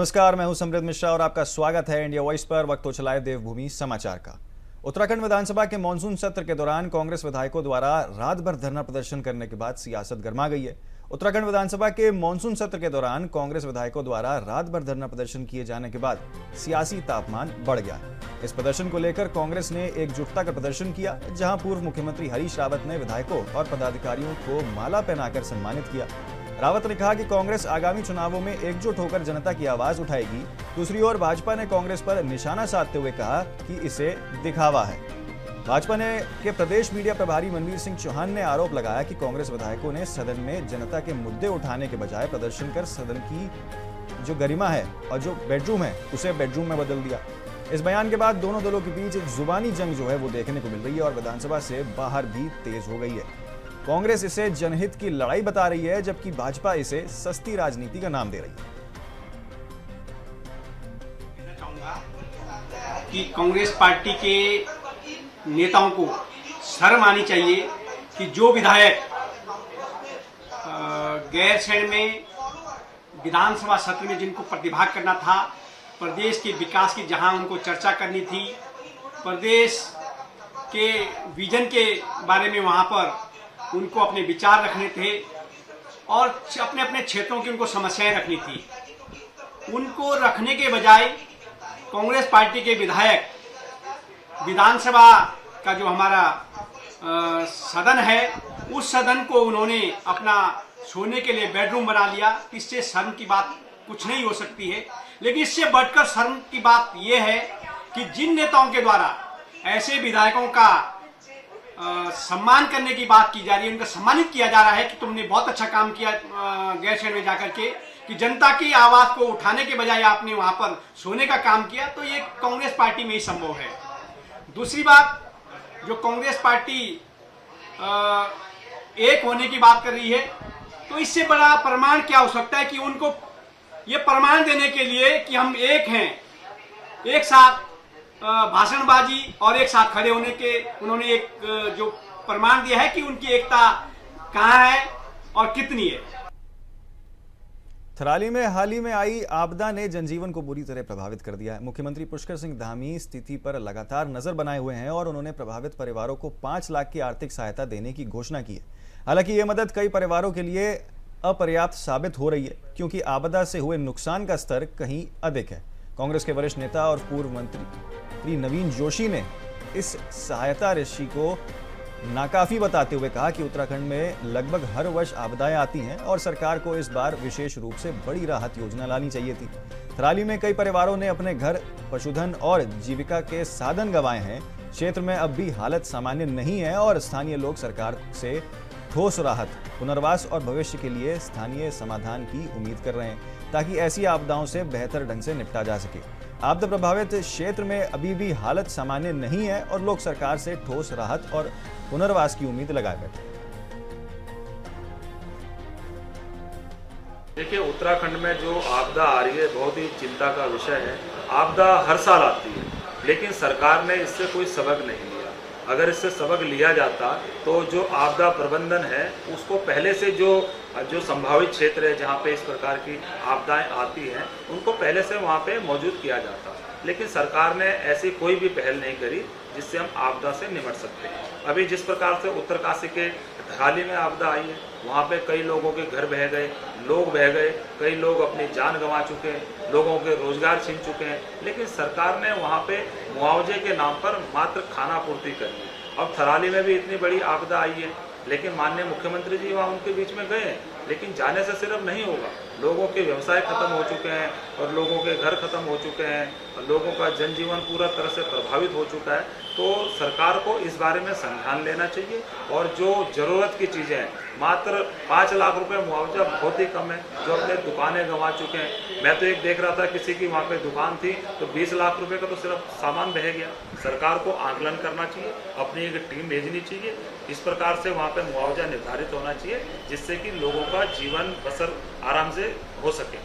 नमस्कार, मैं हूं समृद्ध मिश्रा और आपका स्वागत है इंडिया वॉइस पर। वक्त हो चला है देवभूमि समाचार का। उत्तराखंड विधानसभा के मानसून सत्र के दौरान कांग्रेस विधायकों द्वारा रात भर धरना प्रदर्शन करने के बाद सियासत गर्मा गई है। उत्तराखंड विधानसभा के मानसून सत्र के दौरान कांग्रेस विधायकों द्वारा रात भर धरना प्रदर्शन किए जाने के बाद सियासी तापमान बढ़ गया है। इस प्रदर्शन को लेकर कांग्रेस ने एकजुटता का प्रदर्शन किया, जहां पूर्व मुख्यमंत्री हरीश रावत ने विधायकों और पदाधिकारियों को माला पहनाकर सम्मानित किया। रावत ने कहा कि कांग्रेस आगामी चुनावों में एकजुट होकर जनता की आवाज उठाएगी। दूसरी ओर भाजपा ने कांग्रेस पर निशाना साधते हुए कहा कि इसे दिखावा है। भाजपा के प्रदेश मीडिया प्रभारी मनवीर सिंह चौहान ने आरोप लगाया कि कांग्रेस विधायकों ने सदन में जनता के मुद्दे उठाने के बजाय प्रदर्शन कर सदन की जो गरिमा है और जो बेडरूम है उसे बेडरूम में बदल दिया। इस बयान के बाद दोनों दलों के बीच एक जुबानी जंग जो है वो देखने को मिल रही है और विधानसभा से बाहर भी तेज हो गई है। कांग्रेस इसे जनहित की लड़ाई बता रही है, जबकि भाजपा इसे सस्ती राजनीति का नाम दे रही है। कि कांग्रेस पार्टी के नेताओं को शर्म आनी चाहिए कि जो विधायक गैरसैंण में विधानसभा सत्र में जिनको प्रतिभाग करना था, प्रदेश के विकास की जहां उनको चर्चा करनी थी, प्रदेश के विजन के बारे में वहां पर उनको अपने विचार रखने थे और अपने अपने क्षेत्रों की उनको समस्याएं रखनी थी, उनको रखने के बजाय कांग्रेस पार्टी के विधायक विधानसभा का जो हमारा सदन है उस सदन को उन्होंने अपना सोने के लिए बेडरूम बना लिया। इससे शर्म की बात कुछ नहीं हो सकती है, लेकिन इससे बढ़कर शर्म की बात यह है कि जिन नेताओं के द्वारा ऐसे विधायकों का सम्मान करने की बात की जा रही है, उनको सम्मानित किया जा रहा है कि तुमने बहुत अच्छा काम किया गैरसैंण में जाकर के, कि जनता की आवाज को उठाने के बजाय आपने वहां पर सोने का काम किया, तो ये कांग्रेस पार्टी में ही संभव है। दूसरी बात, जो कांग्रेस पार्टी एक होने की बात कर रही है, तो इससे बड़ा प्रमाण क्या हो सकता है कि उनको ये प्रमाण देने के लिए कि हम एक हैं, एक साथ भाषणबाजी और एक साथ खड़े होने के उन्होंने एक जो प्रमाण दिया है कि उनकी एकता कहां है और कितनी है। थराली में हाल ही में आई आपदा ने जनजीवन को बुरी तरह प्रभावित कर दिया है। मुख्यमंत्री पुष्कर सिंह धामी स्थिति पर लगातार नजर बनाए हुए हैं और उन्होंने प्रभावित परिवारों को 5 लाख की आर्थिक सहायता देने की घोषणा की है। हालांकि ये मदद कई परिवारों के लिए अपर्याप्त साबित हो रही है, क्योंकि आपदा से हुए नुकसान का स्तर कहीं अधिक है। कांग्रेस के वरिष्ठ नेता और पूर्व मंत्री नवीन जोशी ने इस सहायता राशि को नाकाफी बताते हुए कहा कि उत्तराखंड में लगभग हर वर्ष आपदाएं आती हैं और सरकार को इस बार विशेष रूप से बड़ी राहत योजना लानी चाहिए थी। थराली में कई परिवारों ने अपने घर, पशुधन और जीविका के साधन गंवाए हैं। क्षेत्र में अब भी हालत सामान्य नहीं है और स्थानीय लोग सरकार से ठोस राहत, पुनर्वास और भविष्य के लिए स्थानीय समाधान की उम्मीद कर रहे हैं, ताकि ऐसी आपदाओं से बेहतर ढंग से निपटा जा सके। आपदा प्रभावित क्षेत्र में अभी भी हालत सामान्य नहीं है और लोग सरकार से ठोस राहत और पुनर्वास की उम्मीद लगाए बैठे। देखिए, उत्तराखंड में जो आपदा आ रही है बहुत ही चिंता का विषय है। आपदा हर साल आती है, लेकिन सरकार ने इससे कोई सबक नहीं लिया। अगर इससे सबक लिया जाता तो जो आपदा प्रबंधन है उसको पहले से जो संभावित क्षेत्र है जहाँ पे इस प्रकार की आपदाएं आती हैं उनको पहले से वहाँ पे मौजूद किया जाता, लेकिन सरकार ने ऐसी कोई भी पहल नहीं करी जिससे हम आपदा से निपट सकते हैं। अभी जिस प्रकार से उत्तरकाशी के थराली में आपदा आई है, वहाँ पे कई लोगों के घर बह गए, लोग बह गए, कई लोग अपनी जान गंवा चुके हैं, लोगों के रोजगार छीन चुके हैं, लेकिन सरकार ने वहाँ पे मुआवजे के नाम पर मात्र खाना पूर्ति करी है। अब थराली में भी इतनी बड़ी आपदा आई है, लेकिन माननीय मुख्यमंत्री जी वहाँ उनके बीच में गए हैं, लेकिन जाने से सिर्फ नहीं होगा। लोगों के व्यवसाय खत्म हो चुके हैं और लोगों के घर खत्म हो चुके हैं और लोगों का जनजीवन पूरा तरह से प्रभावित हो चुका है। तो सरकार को इस बारे में संज्ञान लेना चाहिए और जो ज़रूरत की चीज़ें हैं, मात्र 5 लाख रुपए मुआवजा बहुत ही कम है। जो अपने दुकानें गंवा चुके हैं, मैं तो एक देख रहा था किसी की वहाँ पे दुकान थी तो 20 लाख रुपए का तो सिर्फ सामान बह गया। सरकार को आंकलन करना चाहिए, अपनी एक टीम भेजनी चाहिए, इस प्रकार से वहाँ पे मुआवजा निर्धारित होना चाहिए जिससे कि लोगों का जीवन बसर आराम से हो सके।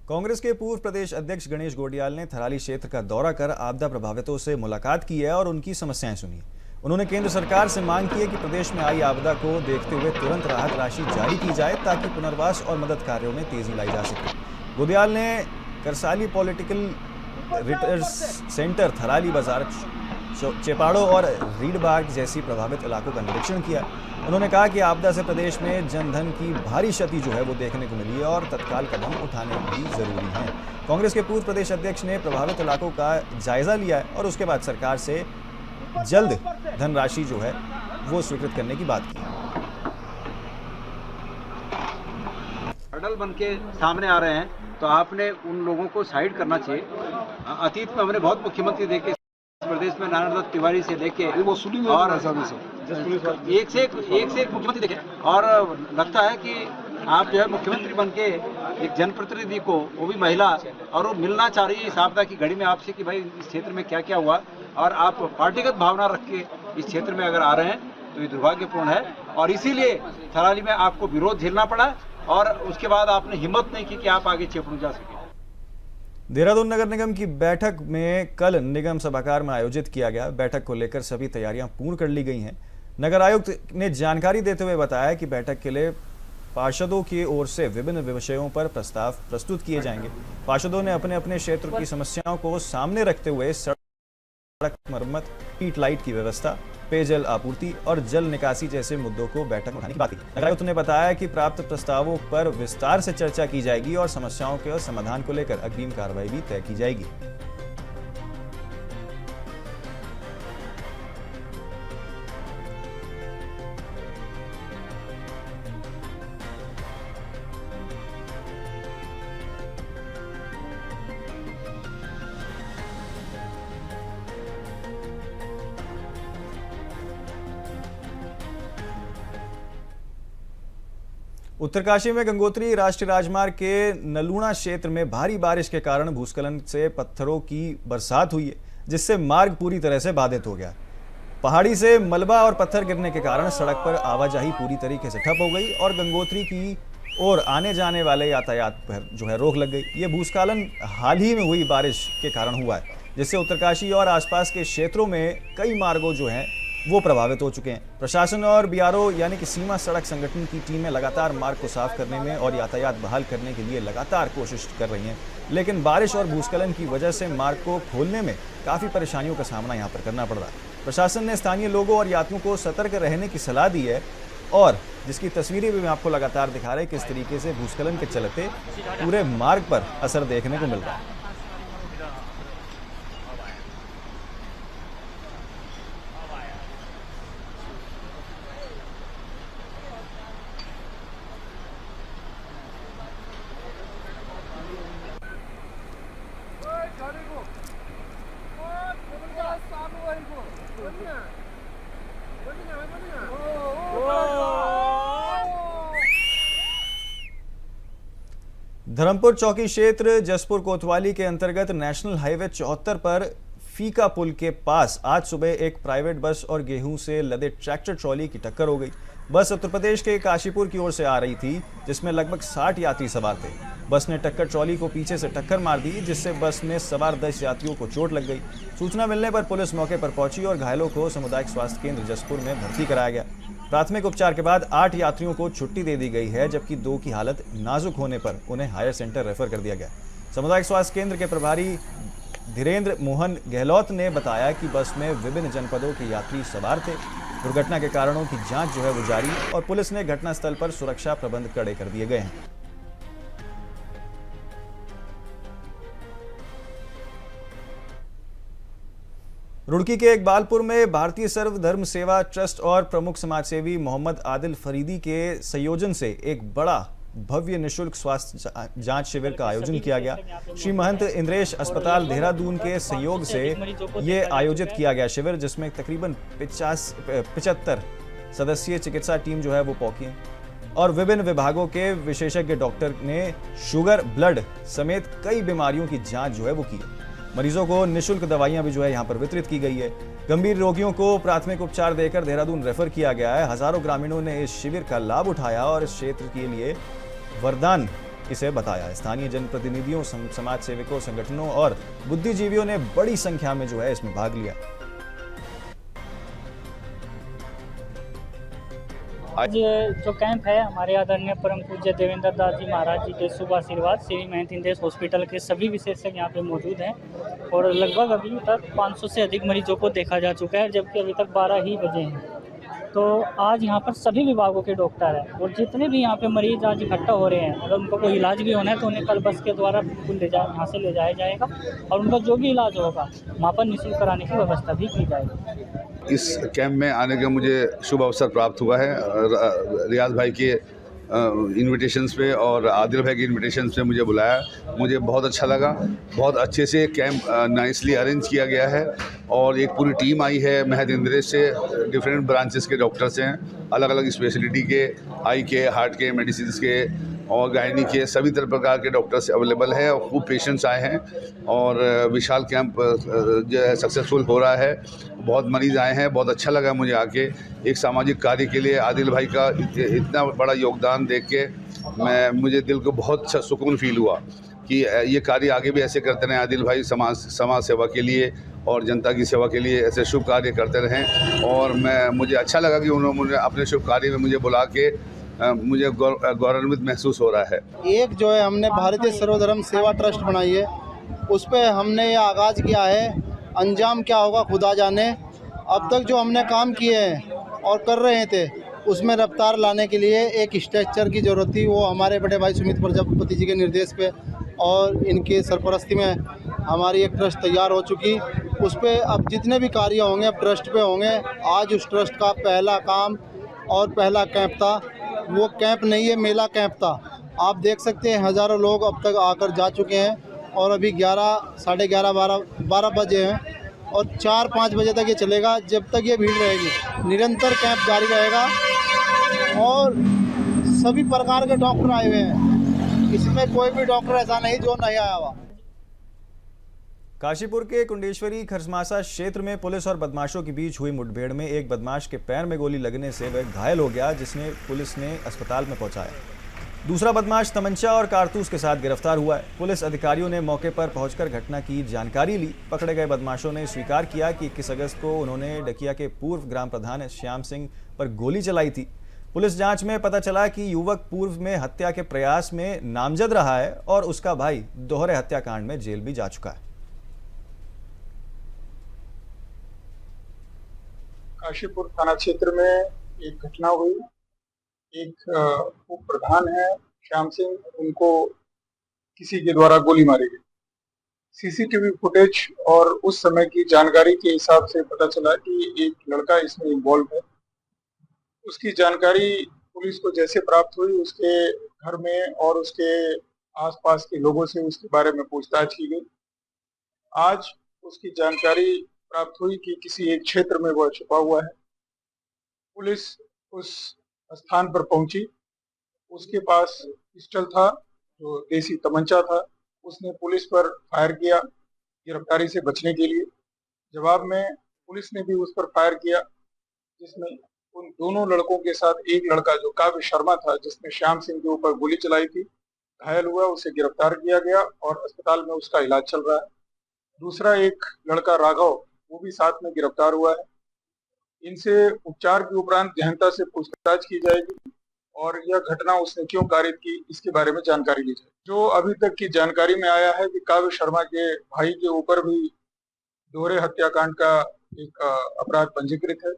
कांग्रेस के पूर्व प्रदेश अध्यक्ष गणेश गोडियाल ने थराली क्षेत्र का दौरा कर आपदा प्रभावितों से मुलाकात की है और उनकी समस्याएं सुनी। उन्होंने केंद्र सरकार से मांग की है कि प्रदेश में आई आपदा को देखते हुए तुरंत राहत राशि जारी की जाए ताकि पुनर्वास और मदद कार्यों में तेजी लाई जा सके। गोडियाल ने करसाली पॉलिटिकल रिसर्च सेंटर, थराली बाजार, चेपाड़ो और रीडबाग जैसी प्रभावित इलाकों का निरीक्षण किया। उन्होंने कहा कि आपदा से प्रदेश में जनधन की भारी क्षति जो है वो देखने को मिली है और तत्काल कदम उठाने भी जरूरी हैं। कांग्रेस के पूर्व प्रदेश अध्यक्ष ने प्रभावित इलाकों का जायजा लिया है और उसके बाद सरकार से जल्द धनराशि जो है वो स्वीकृत करने की बात की। अडल बन के सामने आ रहे हैं तो आपने उन लोगों को साइड करना चाहिए। अतीत में हमने बहुत मुख्यमंत्री देखे प्रदेश में, नारायण दत्त तिवारी से लेके और एक से एक मुख्यमंत्री देखे, और लगता है कि आप जो है मुख्यमंत्री बन के एक जनप्रतिनिधि को, वो भी महिला, और वो मिलना चाह रही है इस आपदा की घड़ी में आपसे कि भाई इस क्षेत्र में क्या क्या हुआ, और आप पार्टीगत भावना रख के इस क्षेत्र में अगर आ रहे हैं तो ये दुर्भाग्यपूर्ण है। और इसीलिए थराली में आपको विरोध झेलना पड़ा और उसके बाद आपने हिम्मत नहीं की कि आप आगे चेपड़ू जा सके। देहरादून नगर निगम की बैठक में कल निगम सभागार में आयोजित किया गया। बैठक को लेकर सभी तैयारियां पूर्ण कर ली गई हैं। नगर आयुक्त ने जानकारी देते हुए बताया कि बैठक के लिए पार्षदों की ओर से विभिन्न विषयों पर प्रस्ताव प्रस्तुत किए जाएंगे। पार्षदों ने अपने अपने क्षेत्र की समस्याओं को सामने रखते हुए सड़क मरम्मत, स्ट्रीट लाइट की व्यवस्था, पेयजल आपूर्ति और जल निकासी जैसे मुद्दों को बैठक में उठाने की बात की। नगर आयुक्त ने बताया कि प्राप्त प्रस्तावों पर विस्तार से चर्चा की जाएगी और समस्याओं के समाधान को लेकर अग्रिम कार्रवाई भी तय की जाएगी। उत्तरकाशी में गंगोत्री राष्ट्रीय राजमार्ग के नलूणा क्षेत्र में भारी बारिश के कारण भूस्खलन से पत्थरों की बरसात हुई है, जिससे मार्ग पूरी तरह से बाधित हो गया। पहाड़ी से मलबा और पत्थर गिरने के कारण सड़क पर आवाजाही पूरी तरीके से ठप हो गई और गंगोत्री की ओर आने जाने वाले यातायात पर जो है रोक लग गई। ये भूस्खलन हाल ही में हुई बारिश के कारण हुआ है, जिससे उत्तरकाशी और आसपास के क्षेत्रों में कई मार्गों जो हैं वो प्रभावित हो चुके हैं। प्रशासन और बीआरओ यानी कि सीमा सड़क संगठन की टीमें लगातार मार्ग को साफ करने में और यातायात बहाल करने के लिए लगातार कोशिश कर रही हैं, लेकिन बारिश और भूस्खलन की वजह से मार्ग को खोलने में काफ़ी परेशानियों का सामना यहाँ पर करना पड़ रहा है। प्रशासन ने स्थानीय लोगों और यात्रियों को सतर्क रहने की सलाह दी है और जिसकी तस्वीरें भी मैं आपको लगातार दिखा रहे हैं किस तरीके से भूस्खलन के चलते पूरे मार्ग पर असर देखने को मिल रहा है। धर्मपुर चौकी क्षेत्र जसपुर कोतवाली के अंतर्गत नेशनल हाईवे 74 पर फीका पुल के पास आज सुबह एक प्राइवेट बस और गेहूं से लदे ट्रैक्टर ट्रॉली की टक्कर हो गई। बस उत्तर प्रदेश के काशीपुर की ओर से आ रही थी, जिसमें लगभग 60 यात्री सवार थे। बस ने टक्कर ट्रॉली को पीछे से टक्कर मार दी, जिससे बस में सवार 10 यात्रियों को चोट लग गई। सूचना मिलने पर पुलिस मौके पर पहुंची और घायलों को सामुदायिक स्वास्थ्य केंद्र जसपुर में भर्ती कराया गया। प्राथमिक उपचार के बाद 8 यात्रियों को छुट्टी दे दी गई है, जबकि 2 की हालत नाजुक होने पर उन्हें हायर सेंटर रेफर कर दिया गया। सामुदायिक स्वास्थ्य केंद्र के प्रभारी धीरेन्द्र मोहन गहलोत ने बताया कि बस में विभिन्न जनपदों के यात्री सवार थे। दुर्घटना के कारणों की जांच जो है वो जारी और पुलिस ने घटनास्थल पर सुरक्षा प्रबंध कड़े कर दिए गए हैं। रुड़की के इकबालपुर में भारतीय सर्वधर्म सेवा ट्रस्ट और प्रमुख समाजसेवी मोहम्मद आदिल फरीदी के संयोजन से एक बड़ा भव्य निःशुल्क स्वास्थ्य जांच शिविर का आयोजन किया गया। श्री महंत इंद्रेश अस्पताल देहरादून के सहयोग से ये आयोजित किया गया शिविर, जिसमें तकरीबन 75 सदस्यीय चिकित्सा टीम जो है वो पहुंची और विभिन्न विभागों के विशेषज्ञ डॉक्टर ने शुगर, ब्लड समेत कई बीमारियों की जांच जो है वो की। मरीजों को निःशुल्क दवाइयां भी जो है यहाँ पर वितरित की गई है। गंभीर रोगियों को प्राथमिक उपचार देकर देहरादून रेफर किया गया है। हजारों ग्रामीणों ने इस शिविर का लाभ उठाया और इस क्षेत्र के लिए वरदान इसे बताया। स्थानीय जनप्रतिनिधियों, समाज सेवकों, संगठनों और बुद्धिजीवियों ने बड़ी संख्या में जो है इसमें भाग लिया। आज जो कैंप है हमारे आदरणीय परम पूज्य देवेंद्र दास जी महाराज जी के शुभ आशीर्वाद श्री महंत हिंदेश हॉस्पिटल के सभी विशेषज्ञ यहाँ पे मौजूद हैं और लगभग अभी तक 500 से अधिक मरीजों को देखा जा चुका है, जबकि अभी तक 12 ही बजे हैं। तो आज यहाँ पर सभी विभागों के डॉक्टर हैं और जितने भी यहाँ पे मरीज आज इकट्ठा हो रहे हैं, अगर उनको कोई इलाज भी होना है तो उन्हें कल बस के द्वारा बिल्कुल यहाँ से ले जाया जाएगा और उनका जो भी इलाज होगा वहाँ पर निःशुल्क कराने की व्यवस्था भी की जाएगी। इस कैंप में आने का मुझे शुभ अवसर प्राप्त हुआ है। रियाज भाई के इनविटेशंस पे और आदिल भाई के इनविटेशंस पे मुझे बुलाया, मुझे बहुत अच्छा लगा। बहुत अच्छे से कैंप नाइसली अरेंज किया गया है और एक पूरी टीम आई है महंत हिंदेश से। डिफरेंट ब्रांचेस के डॉक्टर्स हैं, अलग अलग स्पेशलिटी के, आई के, हार्ट के, मेडिसिन के और गायनी के, सभी तरह प्रकार के डॉक्टर्स अवेलेबल हैं और खूब पेशेंट्स आए हैं और विशाल कैंप जो है सक्सेसफुल हो रहा है। बहुत मरीज़ आए हैं, बहुत अच्छा लगा मुझे आके। एक सामाजिक कार्य के लिए आदिल भाई का इतना बड़ा योगदान देख के मुझे दिल को बहुत अच्छा सुकून फील हुआ कि ये कार्य आगे भी ऐसे करते रहें। आदिल भाई समाज सेवा के लिए और जनता की सेवा के लिए ऐसे शुभ कार्य करते रहें और मुझे अच्छा लगा कि उन्होंने अपने शुभ कार्य में मुझे बुला के मुझे गौरवान्वित महसूस हो रहा है। एक जो है हमने भारतीय सर्वधर्म सेवा ट्रस्ट बनाई है, उस पर हमने ये आगाज़ किया है। अंजाम क्या होगा खुदा जाने। अब तक जो हमने काम किए हैं और कर रहे थे उसमें रफ्तार लाने के लिए एक स्ट्रक्चर की ज़रूरत थी। वो हमारे बड़े भाई सुमित प्रजापति जी के निर्देश पे और इनके सरपरस्ती में हमारी एक ट्रस्ट तैयार हो चुकी। उस पर अब जितने भी कार्य होंगे अब ट्रस्ट पे होंगे। आज उस ट्रस्ट का पहला काम और पहला कैंप था। वो कैंप नहीं है, मेला कैंप था। आप देख सकते हैं हज़ारों लोग अब तक आकर जा चुके हैं और अभी 11, साढ़े 11, 12 बजे हैं और 4-5 बजे तक ये चलेगा। जब तक ये भीड़ रहेगी निरंतर कैंप जारी रहेगा और सभी प्रकार के डॉक्टर आए हुए हैं। इसमें कोई भी डॉक्टर ऐसा नहीं जो नहीं आया हुआ। काशीपुर के कुंडेश्वरी खरसमासा क्षेत्र में पुलिस और बदमाशों के बीच हुई मुठभेड़ में एक बदमाश के पैर में गोली लगने से वह घायल हो गया, जिसने पुलिस ने अस्पताल में पहुंचाया। दूसरा बदमाश तमंचा और कारतूस के साथ गिरफ्तार हुआ है। पुलिस अधिकारियों ने मौके पर पहुंचकर घटना की जानकारी ली। पकड़े गए बदमाशों ने स्वीकार किया कि 21 अगस्त को उन्होंने डकिया के पूर्व ग्राम प्रधान श्याम सिंह पर गोली चलाई थी। पुलिस जांच में पता चला कि युवक पूर्व में हत्या के प्रयास में नामजद रहा है और उसका भाई दोहरे हत्याकांड में जेल भी जा चुका है। काशीपुर थाना क्षेत्र में एक घटना हुई। एक उप प्रधान है श्याम सिंह, उनको किसी के द्वारा गोली मारी गई। सीसीटीवी फुटेज और उस समय की जानकारी के हिसाब से पता चला कि एक लड़का इसमें इन्वॉल्व है। उसकी जानकारी पुलिस को जैसे प्राप्त हुई, उसके घर में और उसके आसपास के लोगों से उसके बारे में पूछताछ की गई। आज उसकी जानकारी प्राप्त हुई कि किसी एक क्षेत्र में वह छुपा हुआ है। पुलिस उस स्थान पर पहुंची। उसके पास पिस्टल था, जो देसी तमंचा था। उसने पुलिस पर फायर किया गिरफ्तारी से बचने के लिए। जवाब में पुलिस ने भी उस पर फायर किया, जिसमें उन दोनों लड़कों के साथ एक लड़का जो काव्य शर्मा था, जिसने श्याम सिंह के ऊपर गोली चलाई थी, घायल हुआ। उसे गिरफ्तार किया गया और अस्पताल में उसका इलाज चल रहा है। दूसरा एक लड़का राघव, वो भी साथ में गिरफ्तार हुआ है। इनसे उपचार के उपरांत गहनता से पूछताछ की जाएगी और यह घटना उसने क्यों कारित की, इसके बारे में जानकारी ली जाए। जो अभी तक की जानकारी में आया है कि काव्य शर्मा के भाई के ऊपर भी दोहरे हत्याकांड का एक अपराध पंजीकृत है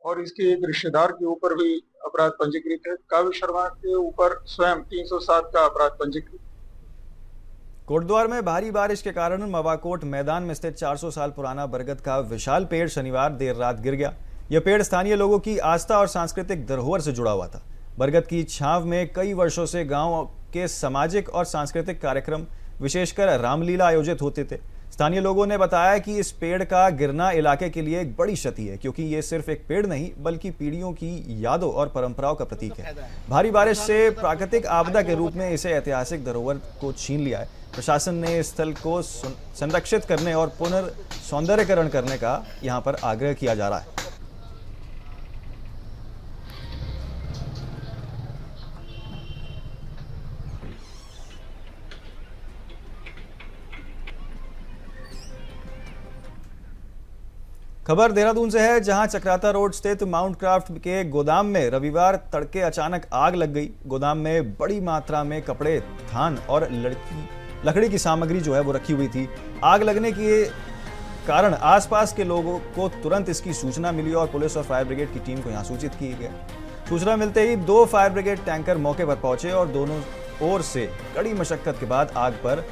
और इसके एक रिश्तेदार के ऊपर भी अपराध पंजीकृत है। काव्य शर्मा के ऊपर स्वयं 307 का अपराध पंजीकृत। कोटद्वार में भारी बारिश के कारण मवाकोट मैदान में स्थित 400 साल पुराना बरगद का विशाल पेड़ शनिवार देर रात गिर गया। यह पेड़ स्थानीय लोगों की आस्था और सांस्कृतिक धरोहर से जुड़ा हुआ था। बरगद की छांव में कई वर्षों से गांव के सामाजिक और सांस्कृतिक कार्यक्रम, विशेषकर रामलीला आयोजित होते थे। स्थानीय लोगों ने बताया कि इस पेड़ का गिरना इलाके के लिए एक बड़ी क्षति है, क्योंकि ये सिर्फ एक पेड़ नहीं बल्कि पीढ़ियों की यादों और परंपराओं का प्रतीक है। भारी बारिश से प्राकृतिक आपदा के रूप में इसे ऐतिहासिक धरोहर को छीन लिया है। प्रशासन ने इस स्थल को संरक्षित करने और पुनर्सौंदर्यीकरण करने का यहां पर आग्रह किया जा रहा है। खबर देहरादून से है, जहां चक्राता रोड स्थित माउंट क्राफ्ट के गोदाम में रविवार तड़के अचानक आग लग गई। गोदाम में बड़ी मात्रा में कपड़े, धान और लकड़ी की सामग्री जो है वो रखी हुई थी। आग लगने के कारण आसपास के लोगों को तुरंत इसकी सूचना मिली और पुलिस और फायर ब्रिगेड की टीम को यहां सूचित किया गया। सूचना मिलते ही 2 फायर ब्रिगेड टैंकर मौके पर पहुंचे और दोनों ओर से कड़ी मशक्कत के बाद आग पर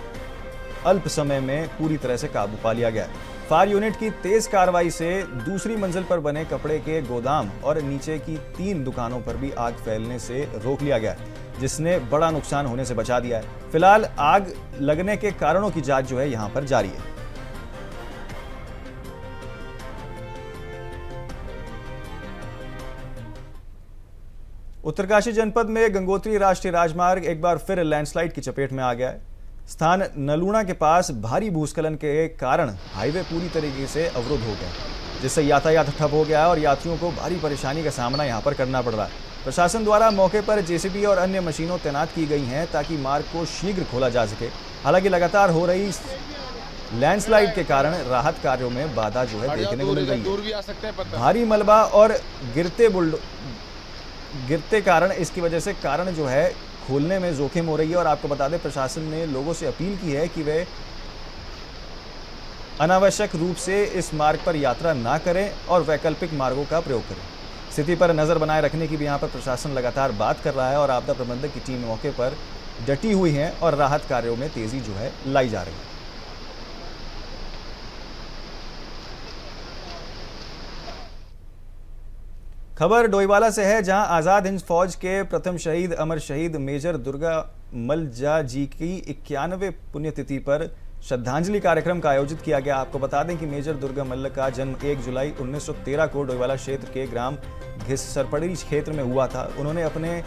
अल्प समय में पूरी तरह से काबू पा लिया गया। फायर यूनिट की तेज कार्रवाई से दूसरी मंजिल पर बने कपड़े के गोदाम और नीचे की 3 दुकानों पर भी आग फैलने से रोक लिया गया, जिसने बड़ा नुकसान होने से बचा दिया है। फिलहाल आग लगने के कारणों की जांच जो है यहां पर जारी है। उत्तरकाशी जनपद में गंगोत्री राष्ट्रीय राजमार्ग एक बार फिर लैंडस्लाइड की चपेट में आ गया है। स्थान नलूणा के पास भारी भूस्खलन के कारण हाईवे पूरी तरीके से अवरुद्ध हो गया, जिससे यातायात ठप हो गया है और यात्रियों को भारी परेशानी का सामना यहां पर करना पड़ रहा है। प्रशासन द्वारा मौके पर जेसीबी और अन्य मशीनों तैनात की गई हैं ताकि मार्ग को शीघ्र खोला जा सके। हालांकि लगातार हो रही लैंडस्लाइड के कारण राहत कार्यों में बाधा जो है देखने को मिल रही है। भारी मलबा और गिरते कारण इसकी वजह से कारण जो है खोलने में जोखिम हो रही है। और आपको बता दें, प्रशासन ने लोगों से अपील की है कि वे अनावश्यक रूप से इस मार्ग पर यात्रा ना करें और वैकल्पिक मार्गों का प्रयोग करें। स्थिति पर नजर बनाए रखने की भी यहाँ पर प्रशासन लगातार बात कर रहा है और आपदा प्रबंधन की टीम मौके पर डटी हुई है और राहत कार्यों में तेजी जो है लाई जा रही है। खबर डोईवाला से है, जहां आजाद हिंद फौज के प्रथम शहीद अमर शहीद मेजर दुर्गा मल्ल जी की 91वें पुण्यतिथि पर श्रद्धांजलि कार्यक्रम का आयोजित किया गया। आपको बता दें कि मेजर दुर्गा मल्ल का जन्म 1 जुलाई 1913 को डोईवाला क्षेत्र के ग्राम घिसरपड़ी क्षेत्र में हुआ था। उन्होंने अपने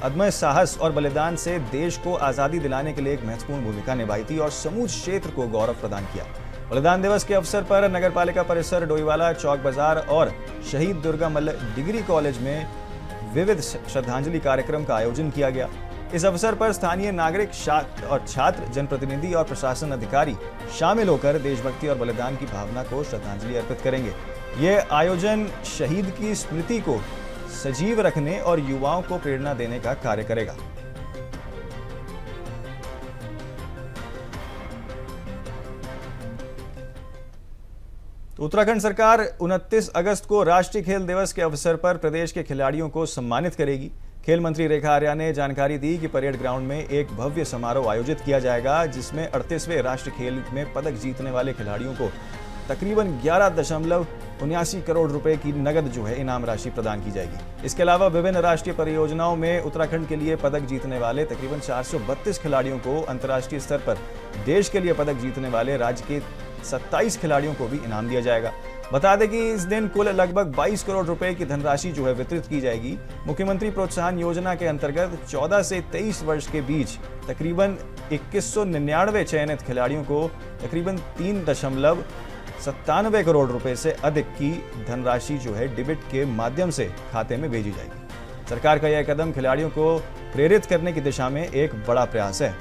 अदम्य साहस और बलिदान से देश को आज़ादी दिलाने के लिए एक महत्वपूर्ण भूमिका निभाई थी और समूचे क्षेत्र को गौरव प्रदान किया। बलिदान दिवस के अवसर पर नगरपालिका परिसर डोईवाला, चौक बाजार और शहीद दुर्गा मल्ल डिग्री कॉलेज में विविध श्रद्धांजलि कार्यक्रम का आयोजन किया गया। इस अवसर पर स्थानीय नागरिक और छात्र, जनप्रतिनिधि और प्रशासन अधिकारी शामिल होकर देशभक्ति और बलिदान की भावना को श्रद्धांजलि अर्पित करेंगे। ये आयोजन शहीद की स्मृति को सजीव रखने और युवाओं को प्रेरणा देने का कार्य करेगा। उत्तराखंड सरकार 29 अगस्त को राष्ट्रीय खेल दिवस के अवसर पर प्रदेश के खिलाड़ियों को सम्मानित करेगी। खेल मंत्री रेखा आर्या ने जानकारी दी कि परेड ग्राउंड में एक भव्य समारोह आयोजित किया जाएगा, जिसमें 38वें राष्ट्रीय खेल में पदक जीतने वाले खिलाड़ियों को तकरीबन 11.79 करोड़ रुपए की नगद जो है इनाम राशि प्रदान की जाएगी। इसके अलावा विभिन्न राष्ट्रीय परियोजनाओं में उत्तराखंड के लिए पदक जीतने वाले तकरीबन 432 खिलाड़ियों को, अंतर्राष्ट्रीय स्तर पर देश के लिए पदक जीतने वाले राज्य के 27 खिलाड़ियों को भी इनाम दिया जाएगा। बता दें कि इस दिन कुल लगभग 22 करोड़ रुपए की धनराशि जो है वितरित की जाएगी। मुख्यमंत्री प्रोत्साहन योजना के अंतर्गत 14 से 23 वर्ष के बीच तकरीबन 2199 चयनित खिलाड़ियों को तकरीबन 3.97 करोड़ रुपए से अधिक की धनराशि जो है डिबिट के माध्यम से खाते में भेजी जाएगी। सरकार का यह कदम खिलाड़ियों को प्रेरित करने की दिशा में एक बड़ा प्रयास है।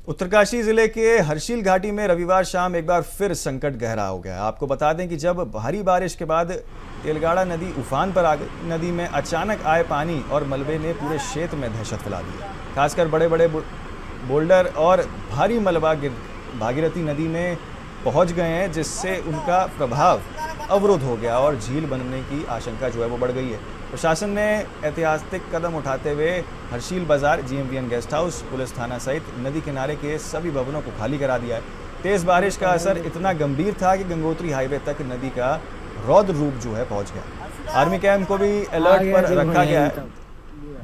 उत्तरकाशी जिले के हर्षिल घाटी में रविवार शाम एक बार फिर संकट गहरा हो गया। आपको बता दें कि जब भारी बारिश के बाद तेलगाड़ा नदी उफान पर आ गई। नदी में अचानक आए पानी और मलबे ने पूरे क्षेत्र में दहशत फैला दी। खासकर बड़े बड़े बोल्डर और भारी मलबा भागीरथी नदी में पहुंच गए हैं, जिससे उनका प्रभाव अवरुद्ध हो गया और झील बनने की आशंका जो है वो बढ़ गई है। प्रशासन ने ऐतिहासिक कदम उठाते हुए हर्षिल बाजार, GMVN गेस्ट हाउस, पुलिस थाना सहित नदी किनारे के सभी भवनों को खाली करा दिया है। तेज बारिश का असर इतना गंभीर था कि गंगोत्री हाईवे तक नदी का रौद्र रूप जो है पहुंच गया। आर्मी कैंप को भी अलर्ट पर रखा गया है।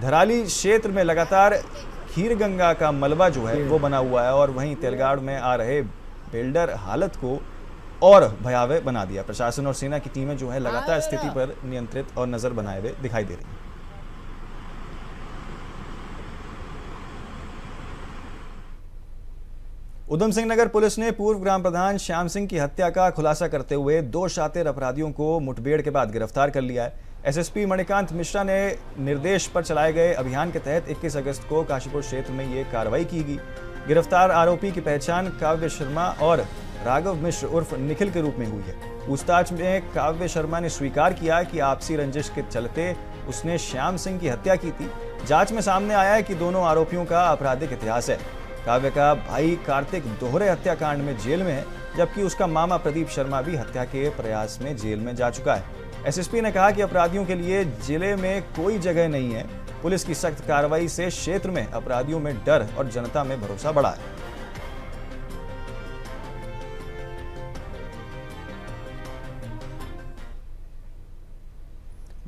धराली क्षेत्र में लगातार खीरगंगा का मलबा जो है वो बना हुआ है और वहीं तेलगाड़ में आ रहे बिल्डर हालत को और भयावह बना दिया। प्रशासन और सेना की टीमें जो है लगातार स्थिति पर नियंत्रित और नजर बनाए हुए दिखाई दे रही हैं। उधम सिंह नगर पुलिस ने पूर्व ग्राम प्रधान श्याम सिंह की हत्या का खुलासा करते हुए 2 शातिर अपराधियों को मुठभेड़ के बाद गिरफ्तार कर लिया है। एसएसपी मणिकांत मिश्रा ने निर्देश पर चलाए गए अभियान के तहत 21 अगस्त को काशीपुर क्षेत्र में ये कार्रवाई की गई। गिरफ्तार आरोपी की पहचान काव्य शर्मा और राघव मिश्र उर्फ निखिल के रूप में हुई है। पूछताछ में काव्य शर्मा ने स्वीकार किया कि आपसी रंजिश के चलते उसने श्याम सिंह की हत्या की थी। जांच में सामने आया है कि दोनों आरोपियों का आपराधिक इतिहास है। काव्य का भाई कार्तिक दोहरे हत्याकांड में जेल में है, जबकि उसका मामा प्रदीप शर्मा भी हत्या के प्रयास में जेल में जा चुका है। एसएसपी ने कहा कि अपराधियों के लिए जिले में कोई जगह नहीं है। पुलिस की सख्त कार्रवाई से क्षेत्र में अपराधियों में डर और जनता में भरोसा बढ़ा है।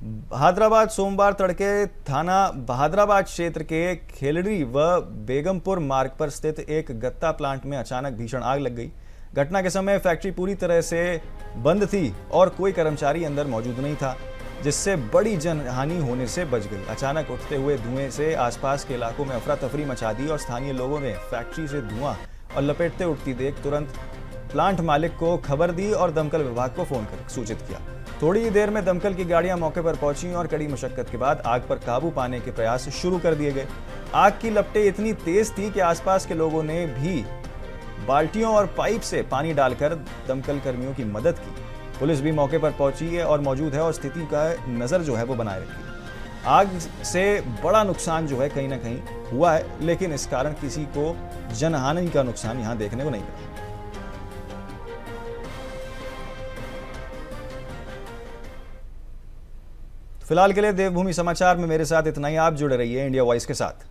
बहादुराबाद सोमवार तड़के थाना बहादुराबाद क्षेत्र के खेलड़ी व बेगमपुर मार्ग पर स्थित एक गत्ता प्लांट में अचानक भीषण आग लग गई। घटना के समय फैक्ट्री पूरी तरह से बंद थी और कोई कर्मचारी अंदर मौजूद नहीं था, जिससे बड़ी जनहानि होने से बच गई। अचानक उठते हुए धुएं से आसपास के इलाकों में अफरा तफरी मचा दी और स्थानीय लोगों ने फैक्ट्री से धुआं और लपेटते उठती देख तुरंत प्लांट मालिक को खबर दी और दमकल विभाग को फोन कर सूचित किया। थोड़ी ही देर में दमकल की गाड़ियां मौके पर पहुंची और कड़ी मशक्कत के बाद आग पर काबू पाने के प्रयास शुरू कर दिए गए। आग की लपटें इतनी तेज थी कि आसपास के लोगों ने भी बाल्टियों और पाइप से पानी डालकर दमकल कर्मियों की मदद की। पुलिस भी मौके पर पहुंची है और मौजूद है और स्थिति का नजर जो है वो बनाए रखी है। आग से बड़ा नुकसान जो है कहीं ना कहीं हुआ है, लेकिन इस कारण किसी को जनहानि का नुकसान यहां देखने को नहीं मिला। फिलहाल के लिए देवभूमि समाचार में मेरे साथ इतना ही। आप जुड़े रहिए इंडिया वॉइस के साथ।